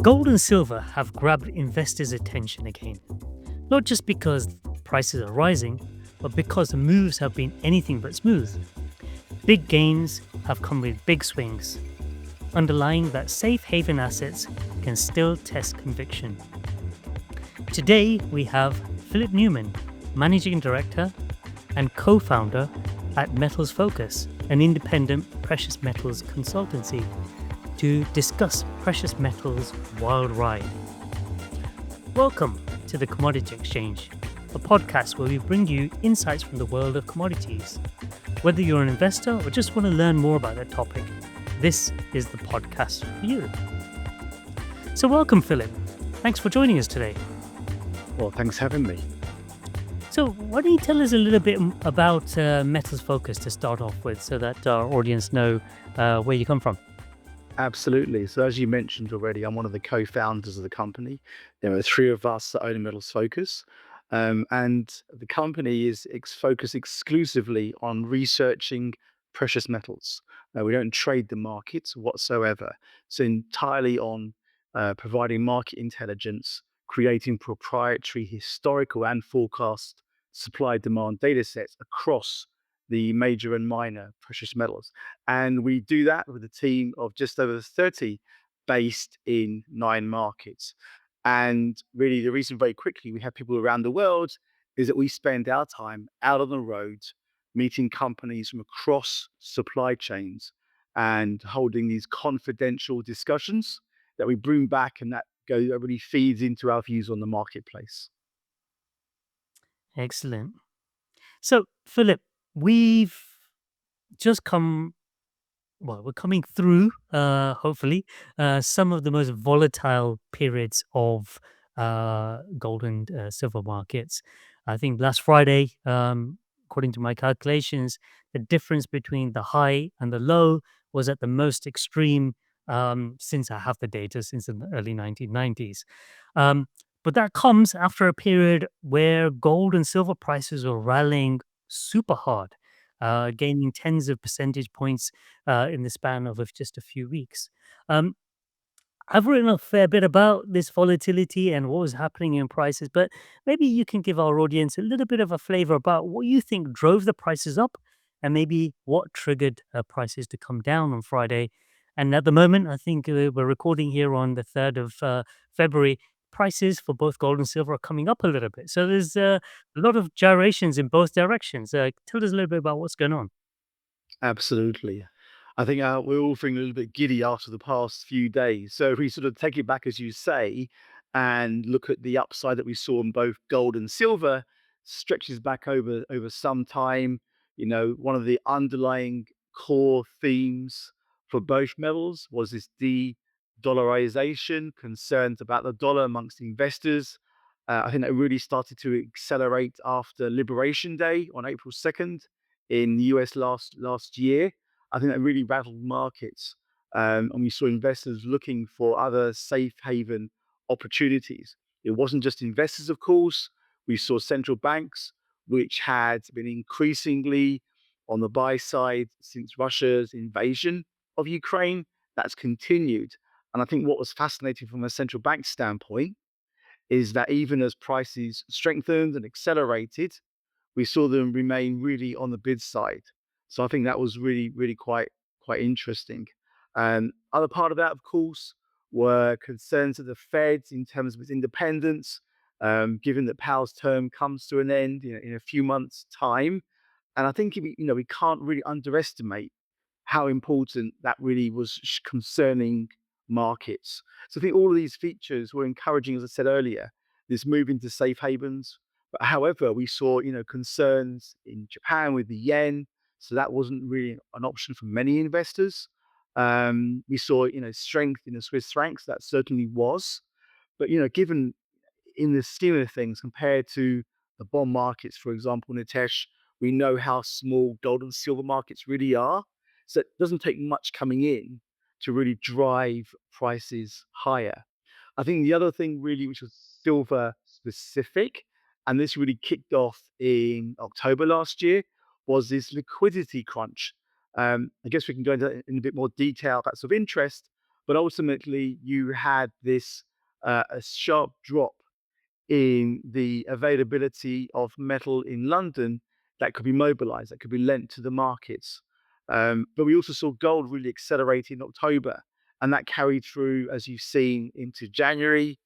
Gold and silver have grabbed investors' attention again, not just because prices are rising, but because the moves have been anything but smooth. Big gains have come with big swings, underlying that safe haven assets can still test conviction. Today, we have Philip Newman, Managing Director and co founder at Metals Focus, an independent precious metals consultancy, to discuss precious metals' wild ride. Welcome to the Commodity Exchange, a podcast where we bring you insights from the world of commodities. Whether you're an investor or just want to learn more about that topic, this is the podcast for you. So, welcome, Philip. Thanks for joining us today. Well, thanks for having me. So, why don't you tell us a little bit about Metals Focus to start off with so that our audience know where you come from? Absolutely. So as you mentioned already, I'm one of the co-founders of the company. There are three of us that own Metals Focus. And the company is focused exclusively on researching precious metals. We don't trade the markets whatsoever. It's entirely on providing market intelligence, creating proprietary historical and forecast supply-demand data sets across the major and minor precious metals. And we do that with a team of just over 30 based in 9 markets. And really, the reason very quickly we have people around the world is that we spend our time out on the road meeting companies from across supply chains and holding these confidential discussions that we bring back, and that really feeds into our views on the marketplace. Excellent. So, Philip, we've just come, well, we're coming through, hopefully, some of the most volatile periods of gold and silver markets. I think last Friday, according to my calculations, the difference between the high and the low was at the most extreme since I have the data, since the early 1990s. Um, but that comes after a period where gold and silver prices were rallying super hard, gaining tens of percentage points in the span of just a few weeks. Um, I've written a fair bit about this volatility and what was happening in prices, but maybe you can give our audience a little bit of a flavor about what you think drove the prices up and maybe what triggered prices to come down on Friday. And at the moment, I think we're recording here on the 3rd of February. Prices for both gold and silver are coming up a little bit. So there's a lot of gyrations in both directions. Tell us a little bit about what's going on. Absolutely. I think we're all feeling a little bit giddy after the past few days. So if we sort of take it back, as you say, and look at the upside that we saw in both gold and silver, stretches back over some time. One of the underlying core themes for both metals was this de-dollarization, concerns about the dollar amongst investors. I think that really started to accelerate after Liberation Day on April 2nd in the US last year. I think that really rattled markets, and we saw investors looking for other safe haven opportunities. It wasn't just investors, of course. We saw central banks, which had been increasingly on the buy side since Russia's invasion of Ukraine. That's continued. And I think what was fascinating from a central bank standpoint is that even as prices strengthened and accelerated, we saw them remain really on the bid side. So I think that was really quite interesting. Other part of that, of course, were concerns of the Fed in terms of its independence, given that Powell's term comes to an end in a few months' time. And I think we can't really underestimate how important that really was concerning markets. So I think all of these features were encouraging, as I said earlier, this move into safe havens. But however, we saw concerns in Japan with the yen, so that wasn't really an option for many investors. We saw strength in the Swiss francs, that certainly was. But given in the scheme of things, compared to the bond markets, for example, Nitesh, we know how small gold and silver markets really are. So it doesn't take much coming in to really drive prices higher. I think the other thing really, which was silver specific, and this really kicked off in October last year, was this liquidity crunch. I guess we can go into in a bit more detail if that's of interest, but ultimately you had this a sharp drop in the availability of metal in London that could be mobilized, that could be lent to the markets. But we also saw gold really accelerate in October, and that carried through, as you've seen, into January.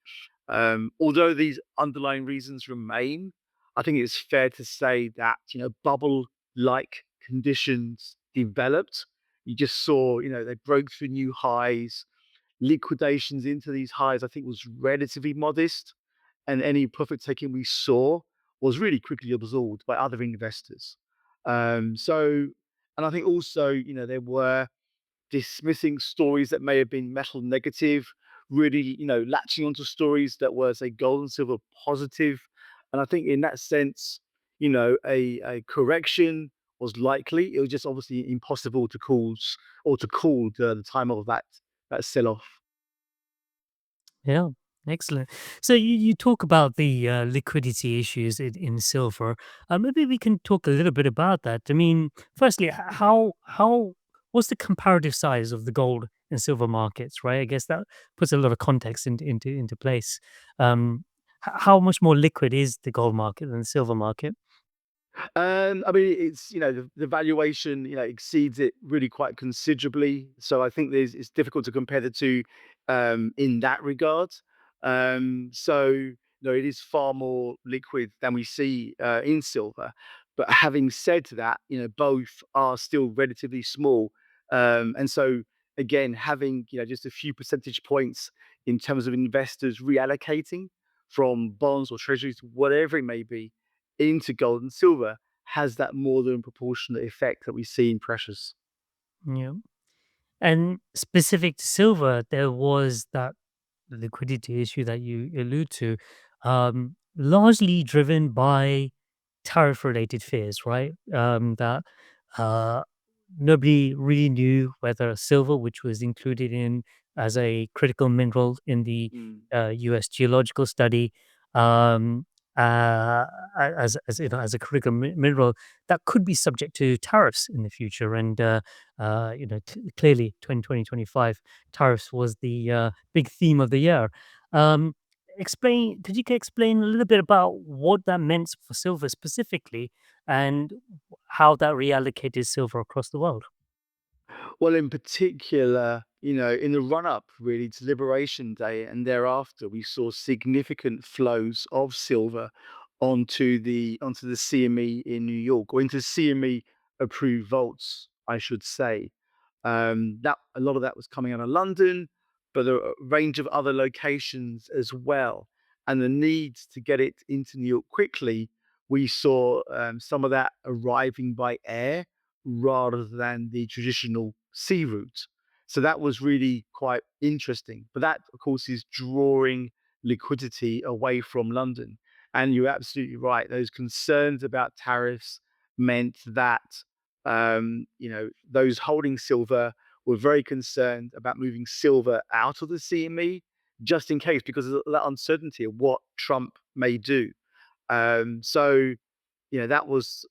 Although these underlying reasons remain, I think it's fair to say that bubble-like conditions developed. You just saw, they broke through new highs. Liquidations into these highs, I think, was relatively modest, and any profit taking we saw was really quickly absorbed by other investors. So, and I think also, there were dismissing stories that may have been metal negative, really, latching onto stories that were, say, gold and silver positive. And I think in that sense, a correction was likely. It was just obviously impossible to cause or to call the time of that sell off. Yeah, excellent. So you talk about the liquidity issues in silver. Maybe we can talk a little bit about that. I mean, firstly, how what's the comparative size of the gold and silver markets, right? I guess that puts a lot of context into place. How much more liquid is the gold market than the silver market? I mean, it's the valuation exceeds it really quite considerably. So I think it's difficult to compare the two in that regard. So it is far more liquid than we see in silver. But having said that, both are still relatively small, and so again, having just a few percentage points in terms of investors reallocating from bonds or treasuries, whatever it may be, into gold and silver has that more than proportionate effect that we see in precious. Yeah. And specific to silver, there was that liquidity issue that you allude to, largely driven by tariff related fears, right? That uh, nobody really knew whether silver, which was included in as a critical mineral in the Mm. U.S. geological study, um, as as a critical mineral that could be subject to tariffs in the future, and clearly 2025 tariffs was the big theme of the year. Um, could you explain a little bit about what that meant for silver specifically, and how that reallocated silver across the world? Well, in particular, in the run up really to Liberation Day and thereafter, we saw significant flows of silver onto the CME in New York, or into CME approved vaults, I should say. That a lot of that was coming out of London, but there are a range of other locations as well. And the need to get it into New York quickly, we saw some of that arriving by air rather than the traditional sea route. So that was really quite interesting. But that, of course, is drawing liquidity away from London. And you're absolutely right. Those concerns about tariffs meant that those holding silver were very concerned about moving silver out of the CME just in case, because of that uncertainty of what Trump may do. So that was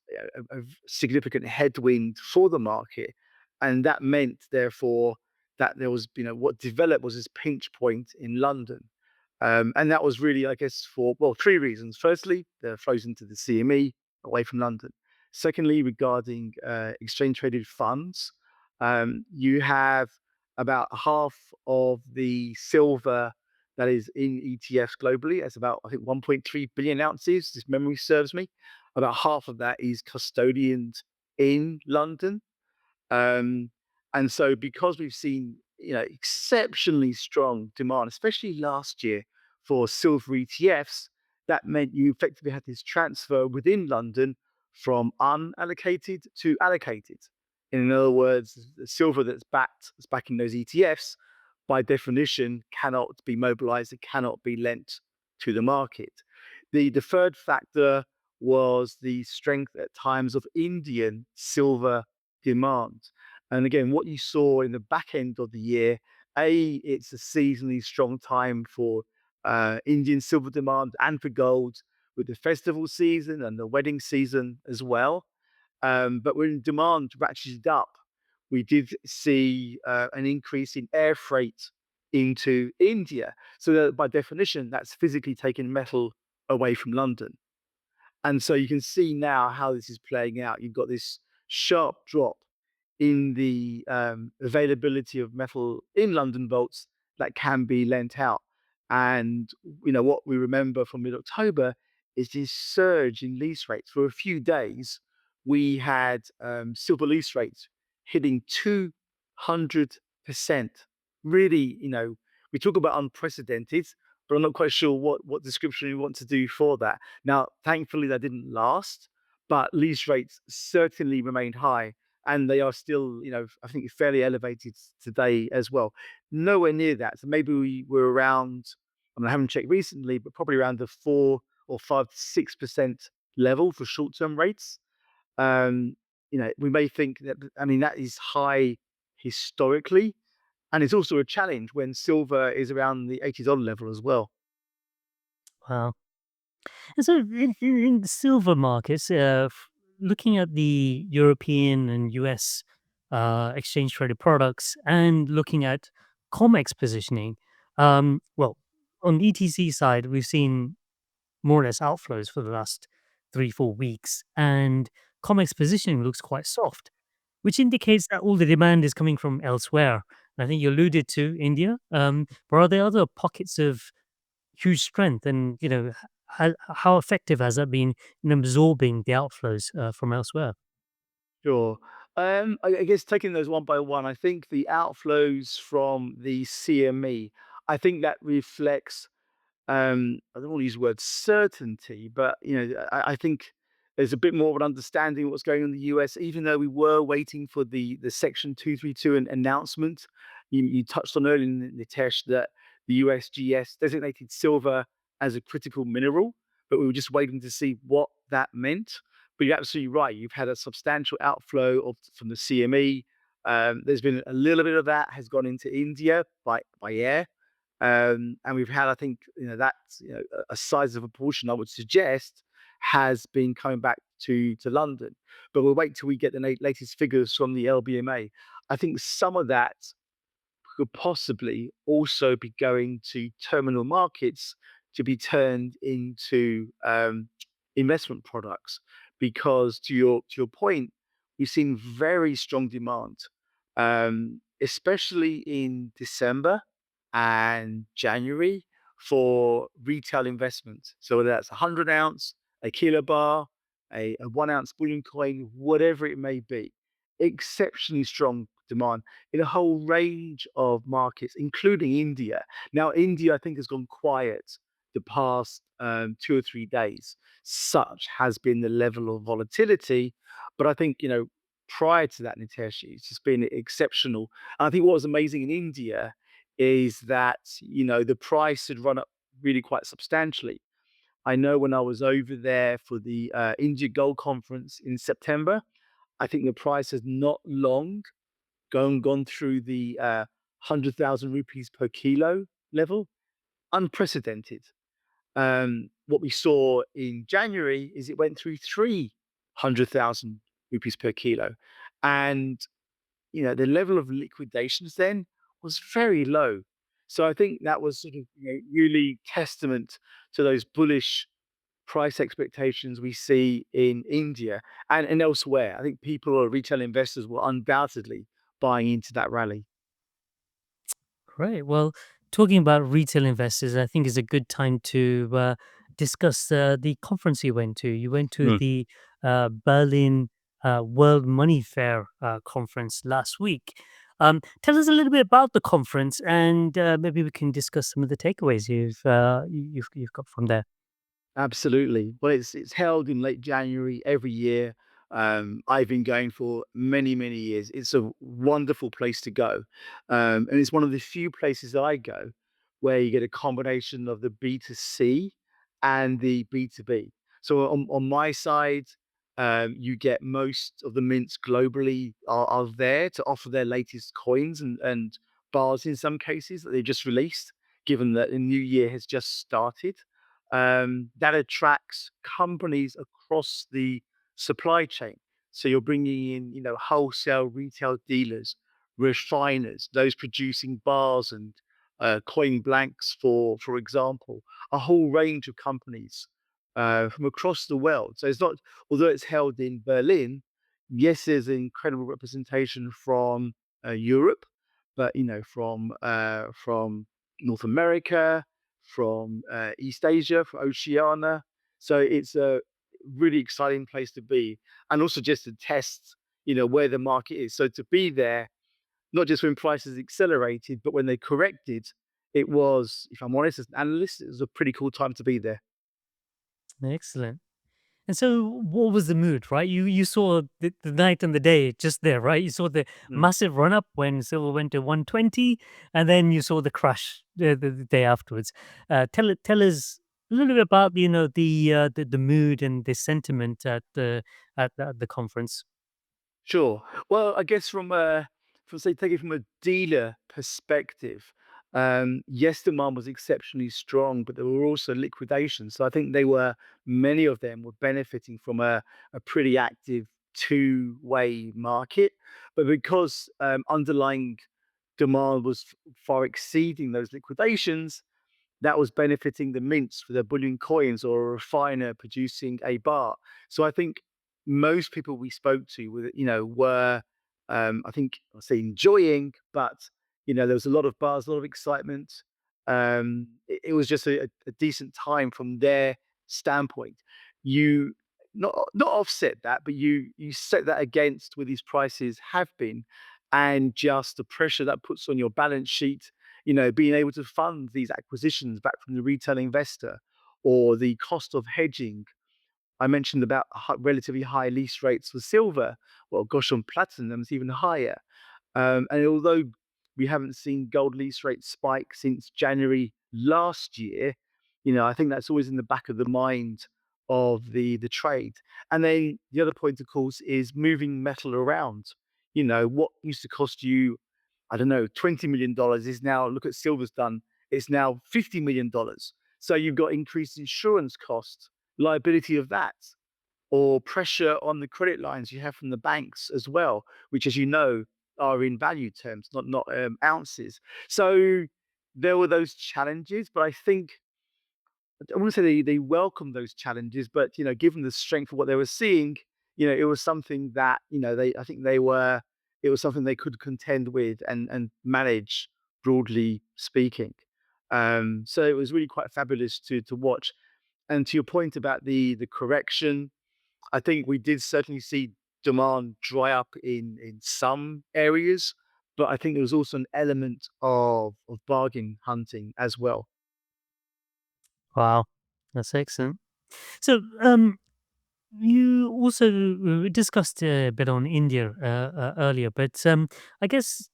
a significant headwind for the market, and that meant, therefore, that there was, what developed was this pinch point in London, and that was really, I guess, for well, three reasons. Firstly, the flows into the CME away from London. Secondly, regarding exchange traded funds, you have about half of the silver that is in ETFs globally. That's about, I think, 1.3 billion ounces. This memory serves me. About half of that is custodianed in London. Um, and so because we've seen, exceptionally strong demand, especially last year for silver ETFs, that meant you effectively had this transfer within London from unallocated to allocated. In other words, the silver that's backing those ETFs, by definition, cannot be mobilized, it cannot be lent to the market. The third factor was the strength at times of Indian silver demand. And again, what you saw in the back end of the year, it's a seasonally strong time for Indian silver demand and for gold, with the festival season and the wedding season as well. But when demand ratcheted up, we did see an increase in air freight into India. So that by definition, that's physically taking metal away from London. And so you can see now how this is playing out. You've got this sharp drop in the availability of metal in London vaults that can be lent out. And what we remember from mid-October is this surge in lease rates. For a few days, we had silver lease rates hitting 200%. Really, we talk about unprecedented, but I'm not quite sure what description we want to do for that. Now, thankfully, that didn't last, but lease rates certainly remained high, and they are still, I think fairly elevated today as well. Nowhere near that. So maybe we were around, I mean, I haven't checked recently, but probably around the 4 or 5 to 6% level for short-term rates. Um, we may think that, I mean, that is high historically, and it's also a challenge when silver is around the $80 level as well. Wow. And so in the silver markets, looking at the European and US exchange traded products and looking at COMEX positioning, well, on the ETC side, we've seen more or less outflows for the last 3, 4 weeks, and COMEX positioning looks quite soft, which indicates that all the demand is coming from elsewhere. And I think you alluded to India, but are there other pockets of huge strength? And how effective has that been in absorbing the outflows from elsewhere? Sure. I guess taking those one by one, I think the outflows from the CME, I think that reflects I don't want to use the word certainty, but I think there's a bit more of an understanding of what's going on in the US, even though we were waiting for the Section 232 announcement. You touched on earlier, Nitesh, that the USGS designated silver as a critical mineral, but we were just waiting to see what that meant. But you're absolutely right. You've had a substantial outflow from the CME. There's been a little bit of that has gone into India by air, and we've had, I think, that's a size of a portion I would suggest has been coming back to London. But we'll wait till we get the latest figures from the LBMA. I think some of that could possibly also be going to terminal markets to be turned into investment products. Because to your point, we've seen very strong demand, especially in December and January for retail investments. So whether that's a 100 ounce, a kilo bar, a 1 ounce bullion coin, whatever it may be, exceptionally strong demand in a whole range of markets, including India. Now, India, I think, has gone quiet the past 2 or 3 days. Such has been the level of volatility. But I think, prior to that, Nitesh, it's just been exceptional. And I think what was amazing in India is that, the price had run up really quite substantially. I know when I was over there for the India Gold Conference in September, I think the price has not long gone through the 100,000 rupees per kilo level, unprecedented. What we saw in January is it went through 300,000 rupees per kilo, and the level of liquidations then was very low. So I think that was sort of really testament to those bullish price expectations we see in India and elsewhere. I think people or retail investors were undoubtedly buying into that rally. Great. Well, talking about retail investors, I think is a good time to discuss the conference you went to. You went to Mm. the Berlin World Money Fair conference last week. Tell us a little bit about the conference, and maybe we can discuss some of the takeaways you've got from there. Absolutely. Well, it's held in late January every year. I've been going for many, many years. It's a wonderful place to go. And it's one of the few places I go where you get a combination of the B2C and the B2B. So on my side, you get most of the mints globally are there to offer their latest coins and bars in some cases that they just released, given that the new year has just started. That attracts companies across the supply chain. So you're bringing in, wholesale retail dealers, refiners, those producing bars and coin blanks, for example, a whole range of companies from across the world. So it's not, although it's held in Berlin, yes, there's incredible representation from Europe, but from North America, from East Asia, from Oceania. So it's a really exciting place to be, and also just to test, where the market is. So to be there, not just when prices accelerated, but when they corrected, it was, if I'm honest, as an analyst, it was a pretty cool time to be there. Excellent. And so, what was the mood, right? You saw the night and the day just there, right? You saw the Mm. massive run up when silver went to 120, and then you saw the crash the day afterwards. Tell us a little bit about the mood and the sentiment at the conference. Sure. Well, I guess from say take it from a dealer perspective, yes, demand was exceptionally strong, but there were also liquidations. So I think many of them were benefiting from a pretty active two-way market. But because underlying demand was far exceeding those liquidations, that was benefiting the mints for their bullion coins or a refiner producing a bar. So I think most people we spoke to were I think I'll say enjoying, but there was a lot of buzz, a lot of excitement. It was just a decent time from their standpoint. You not offset that, but you set that against where these prices have been, and just the pressure that puts on your balance sheet, being able to fund these acquisitions back from the retail investor, or the cost of hedging. I mentioned about relatively high lease rates for silver. Well, gosh, on platinum, it's even higher. And although we haven't seen gold lease rates spike since January last year, I think that's always in the back of the mind of the trade. And then the other point, of course, is moving metal around. What used to cost you, I don't know, $20 million is now, look at silver's done, it's now $50 million. So you've got increased insurance costs, liability of that, or pressure on the credit lines you have from the banks as well, which, as you know, are in value terms, not ounces. So there were those challenges, but I think I wouldn't say they welcomed those challenges, but given the strength of what they were seeing, it was something that they I think they were it was something they could contend with and manage, broadly speaking. So it was really quite fabulous to watch. And to your point about the correction, I think we did certainly see demand dry up in some areas, but I think there was also an element of bargain hunting as well. Wow, that's excellent. So, you also discussed a bit on India earlier, but I guess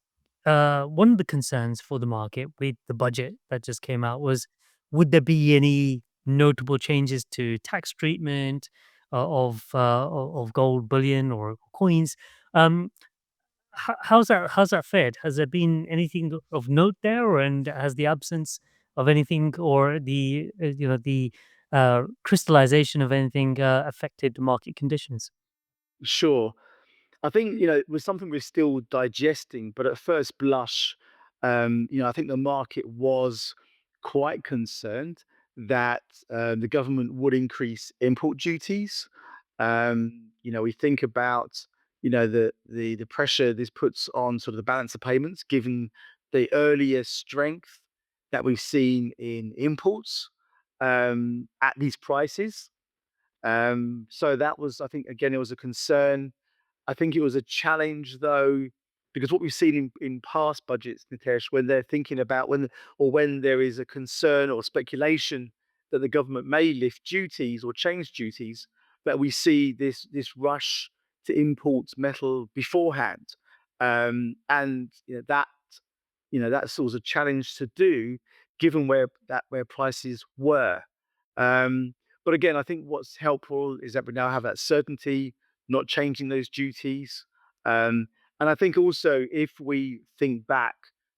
one of the concerns for the market with the budget that just came out was, would there be any notable changes to tax treatment of gold bullion or coins? Um, how's that fared? Has there been anything of note there, and has the absence of anything or the crystallization of anything affected market conditions? Sure. I think, it was something we're still digesting, but at first blush, I think the market was quite concerned that the government would increase import duties. We think about, the pressure this puts on sort of the balance of payments, given the earlier strength that we've seen in imports at these prices. So that was, I think, again, it was a concern. I think it was a challenge though, because what we've seen in past budgets, Nitesh, when they're thinking about when there is a concern or speculation that the government may lift duties or change duties, that we see this rush to import metal beforehand. And that sort of challenge to do, given where prices were. Um, but again, I think what's helpful is that we now have that certainty, not changing those duties. Um, and I think also, if we think back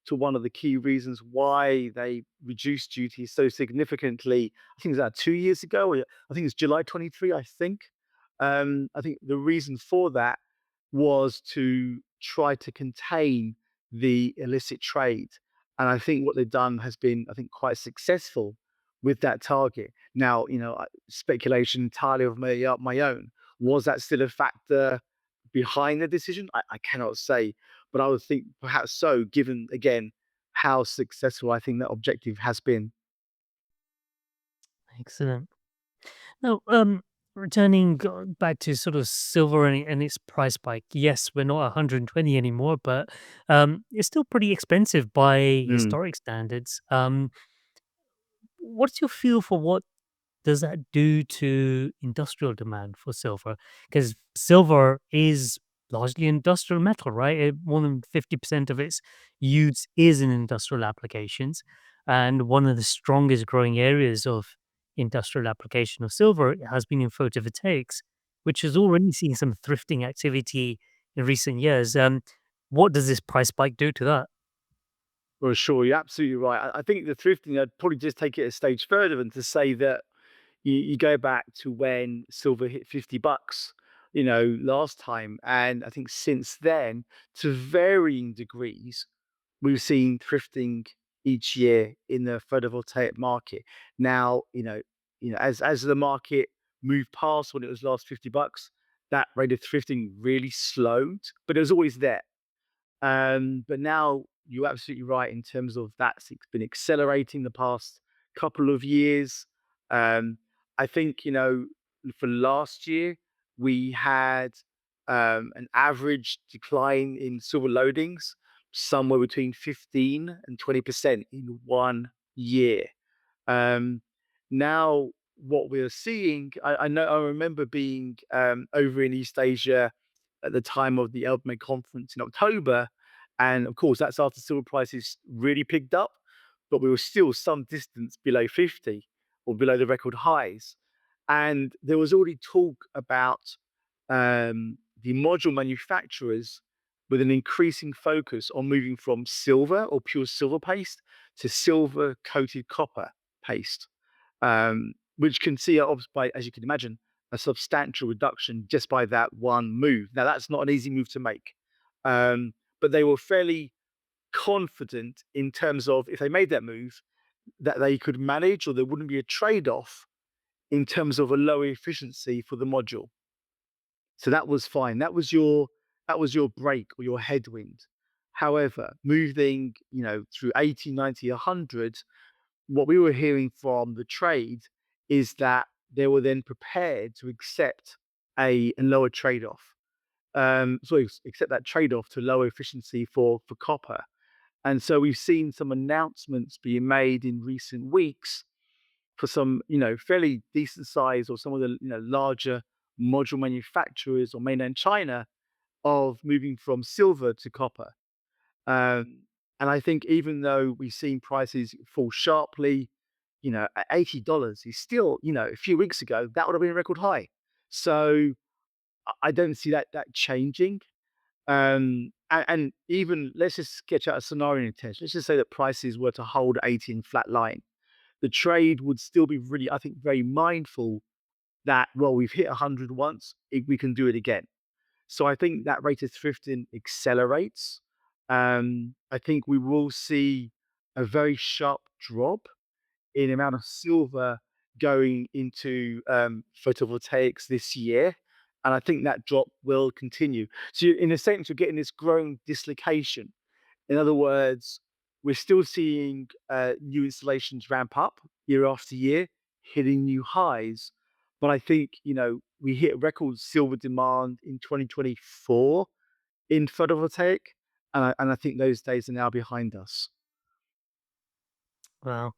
to one of the key reasons why they reduced duties so significantly, I think it was about 2 years ago. I think it's July 23. I think. I think the reason for that was to try to contain the illicit trade. And I think what they've done has been, I think, quite successful with that target. Now, speculation entirely of my own. Was that still a factor behind the decision? I cannot say, but I would think perhaps so, given again how successful I think that objective has been. Excellent. Now, returning back to sort of silver and its price spike. Yes, we're not 120 anymore, but it's still pretty expensive by Mm. historic standards. What's your feel for what does that do to industrial demand for silver? Because silver is largely industrial metal, right? More than 50% of its use is in industrial applications. And one of the strongest growing areas of industrial application of silver has been in photovoltaics, which has already seen some thrifting activity in recent years. What does this price spike do to that? For sure, you're absolutely right. I think the thrifting, I'd probably just take it a stage further and to say that you go back to when silver hit $50, last time. And I think since then, to varying degrees, we've seen thrifting each year in the photovoltaic market. Now, as the market moved past when it was last $50, that rate of thrifting really slowed, but it was always there. But now you're absolutely right in terms of been accelerating the past couple of years. Um, I think, for last year, we had an average decline in silver loadings somewhere between 15 and 20% in 1 year. Um, Now, what we're seeing, I know I remember being over in East Asia at the time of the Elbme conference in October. And of course, that's after silver prices really picked up, but we were still some distance below 50 or below the record highs. And there was already talk about the module manufacturers with an increasing focus on moving from silver or pure silver paste to silver coated copper paste, which can see, by, as you can imagine, a substantial reduction just by that one move. Now, that's not an easy move to make, but they were fairly confident in terms of if they made that move, that they could manage or there wouldn't be a trade off in terms of a lower efficiency for the module. So that was fine. That was your brake or your headwind. However, moving, through 80, 90, 100, what we were hearing from the trade is that they were then prepared to accept a lower trade-off. Sorry, accept that trade-off to lower efficiency for copper. And so we've seen some announcements being made in recent weeks for some, fairly decent size or some of the, larger module manufacturers or mainland China of moving from silver to copper. Um, and I think even though we've seen prices fall sharply, at $80 is still, a few weeks ago, that would have been a record high. So I don't see that changing. And even let's just sketch out a scenario in test. Let's just say that prices were to hold 80 in flat line. The trade would still be really, I think, very mindful that, well, we've hit 100 once, we can do it again. So I think that rate of thrifting accelerates. I think we will see a very sharp drop in the amount of silver going into photovoltaics this year. And I think that drop will continue. So, in a sense, you're getting this growing dislocation. In other words, we're still seeing new installations ramp up year after year, hitting new highs. But I think, we hit record silver demand in 2024 in photovoltaic. And I think those days are now behind us. Wow.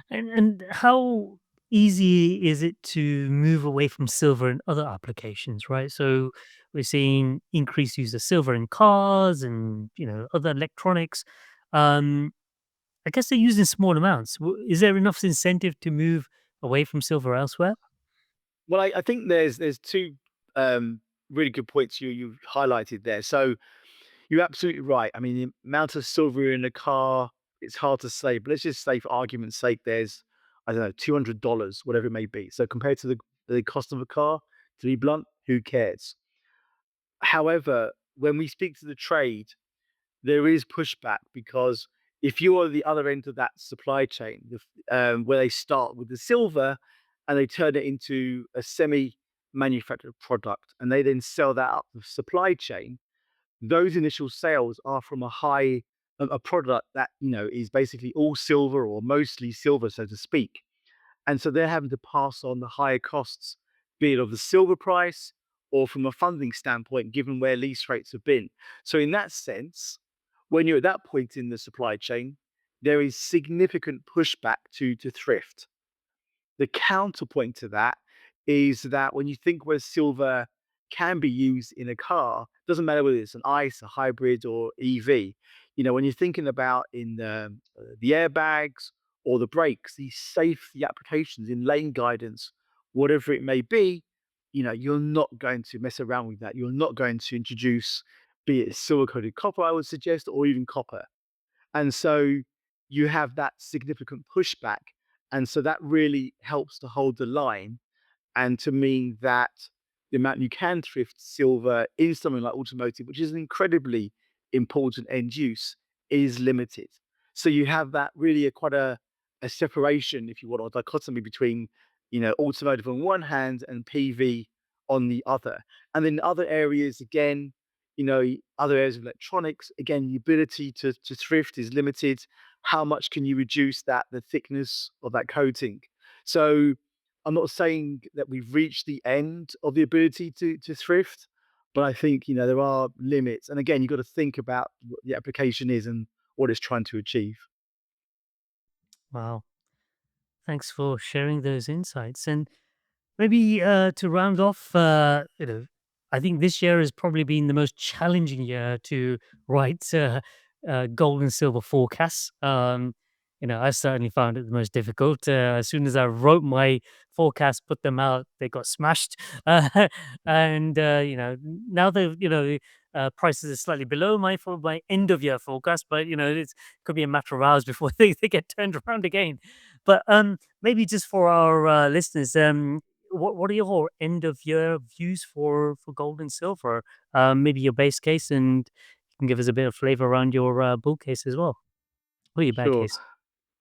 And how easy is it to move away from silver in other applications, right? So we're seeing increased use of silver in cars and other electronics. Um, I guess they're using small amounts. Is there enough incentive to move away from silver elsewhere? Well, I think there's two really good points you've highlighted there. So you're absolutely right. I mean, the amount of silver in a car, it's hard to say, but let's just say for argument's sake, there's, I don't know, $200, whatever it may be. So compared to the cost of a car, to be blunt, who cares? However, when we speak to the trade, there is pushback because if you're the other end of that supply chain, where they start with the silver and they turn it into a semi-manufactured product, and they then sell that up the supply chain, those initial sales are from a product that is basically all silver or mostly silver, so to speak. And so they're having to pass on the higher costs, be it of the silver price or from a funding standpoint, given where lease rates have been. So, in that sense, when you're at that point in the supply chain, there is significant pushback to thrift. The counterpoint to that is that when you think where silver can be used in a car, doesn't matter whether it's an ICE, a hybrid, or EV. When you're thinking about in the airbags or the brakes, these safety applications in lane guidance, whatever it may be, you're not going to mess around with that. You're not going to introduce, be it silver coated copper, I would suggest, or even copper. And so you have that significant pushback. And so that really helps to hold the line and to mean that the amount you can thrift silver in something like automotive, which is an incredibly important end use, is limited. So you have that really quite a separation, if you want, or dichotomy between, automotive on one hand and PV on the other. And then other areas, again, other areas of electronics, again, the ability to thrift is limited. How much can you reduce the thickness of that coating? So I'm not saying that we've reached the end of the ability to thrift, but I think there are limits. And again, you've got to think about what the application is and what it's trying to achieve. Wow. Thanks for sharing those insights. And maybe to round off, I think this year has probably been the most challenging year to write gold and silver forecasts. I certainly found it the most difficult. As soon as I wrote my forecast, put them out, they got smashed. And now the prices are slightly below my end of year forecast, but it could be a matter of hours before they get turned around again. But maybe just for our listeners, what are your end of year views for gold and silver? Maybe your base case, and you can give us a bit of flavor around your bull case as well, or your bad Sure. case.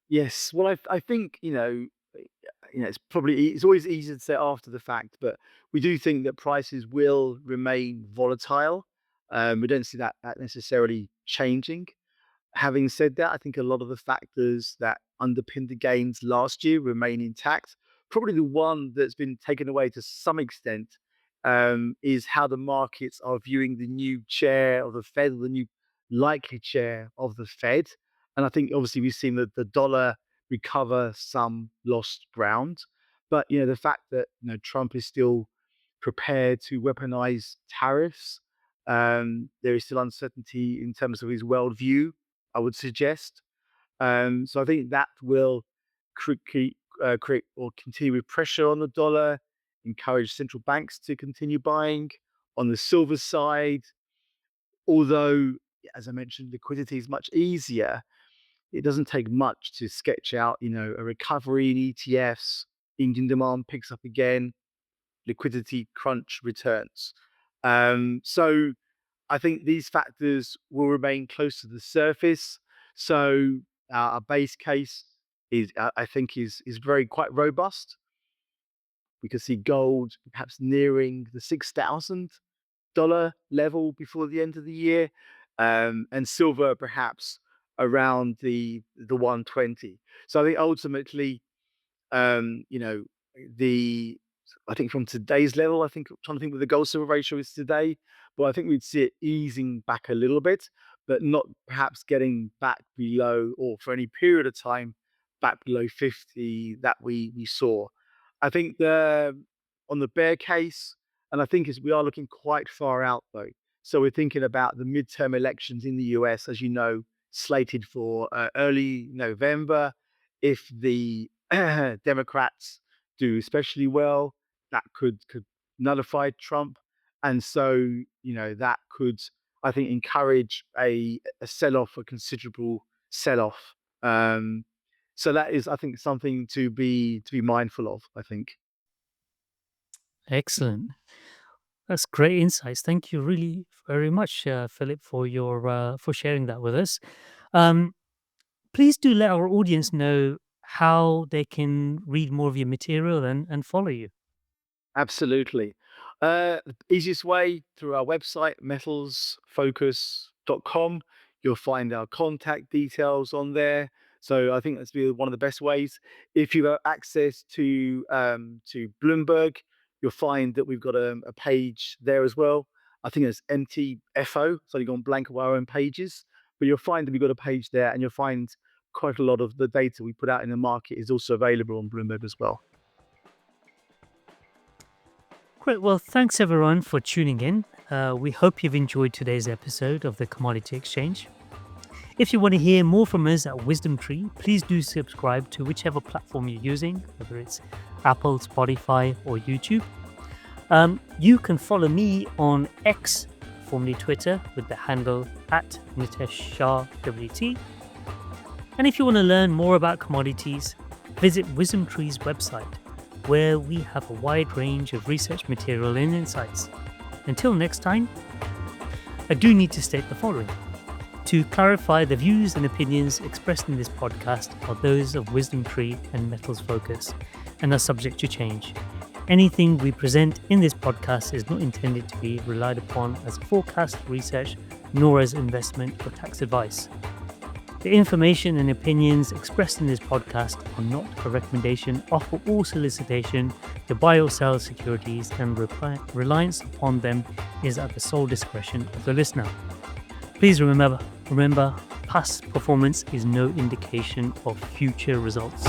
Yes. Well, I think it's always easy to say after the fact, but we do think that prices will remain volatile. We don't see that necessarily changing. Having said that, I think a lot of the factors that underpinned the gains last year remain intact. Probably the one that's been taken away to some extent is how the markets are viewing the new chair of the Fed, or the new likely chair of the Fed. And I think obviously we've seen the dollar recover some lost ground, but the fact that Trump is still prepared to weaponize tariffs, there is still uncertainty in terms of his worldview, I would suggest. So I think that will create or continue with pressure on the dollar, encourage central banks to continue buying. On the silver side, although, as I mentioned, liquidity is much easier, it doesn't take much to sketch out, a recovery in ETFs, Indian demand picks up again, liquidity crunch returns. So I think these factors will remain close to the surface. So our base case I think, is very quite robust. We can see gold perhaps nearing the $6,000 level before the end of the year, and silver perhaps around the 120. So I think ultimately, um, you know, the I think from today's level, I think I'm trying to think what the gold silver ratio is today, but I think we'd see it easing back a little bit, but not perhaps getting back below, or for any period of time back below 50 that we saw. I think the on the bear case, and I think is we are looking quite far out though. So we're thinking about the midterm elections in the US, as you know, slated for early November. If the Democrats do especially well, that could nullify Trump, and so that could, I think, encourage a sell off, a considerable sell off. Um, so that is, I think, something to be mindful of. I think. Excellent. That's great insights. Thank you really very much, Philip, for your for sharing that with us. Um, please do let our audience know how they can read more of your material and follow you. Absolutely. The easiest way through our website, metalsfocus.com. You'll find our contact details on there. So I think that's be one of the best ways. If you have access to Bloomberg, you'll find that we've got a page there as well. I think it's MTFO. So you've gone blank of our own pages, but you'll find that we've got a page there, and you'll find quite a lot of the data we put out in the market is also available on Bloomberg as well. Great. Well, thanks everyone for tuning in. We hope you've enjoyed today's episode of the Commodity Exchange. If you want to hear more from us at Wisdom Tree, please do subscribe to whichever platform you're using, whether it's Apple, Spotify, or YouTube. You can follow me on X, formerly Twitter, with the handle at Nitesh Shah WT. And if you want to learn more about commodities, visit Wisdom Tree's website, where we have a wide range of research material and insights. Until next time, I do need to state the following. To clarify, the views and opinions expressed in this podcast are those of Wisdom Tree and Metals Focus and are subject to change. Anything we present in this podcast is not intended to be relied upon as forecast research nor as investment or tax advice. The information and opinions expressed in this podcast are not a recommendation, offer, or solicitation to buy or sell securities, and reliance upon them is at the sole discretion of the listener. Please remember, past performance is no indication of future results.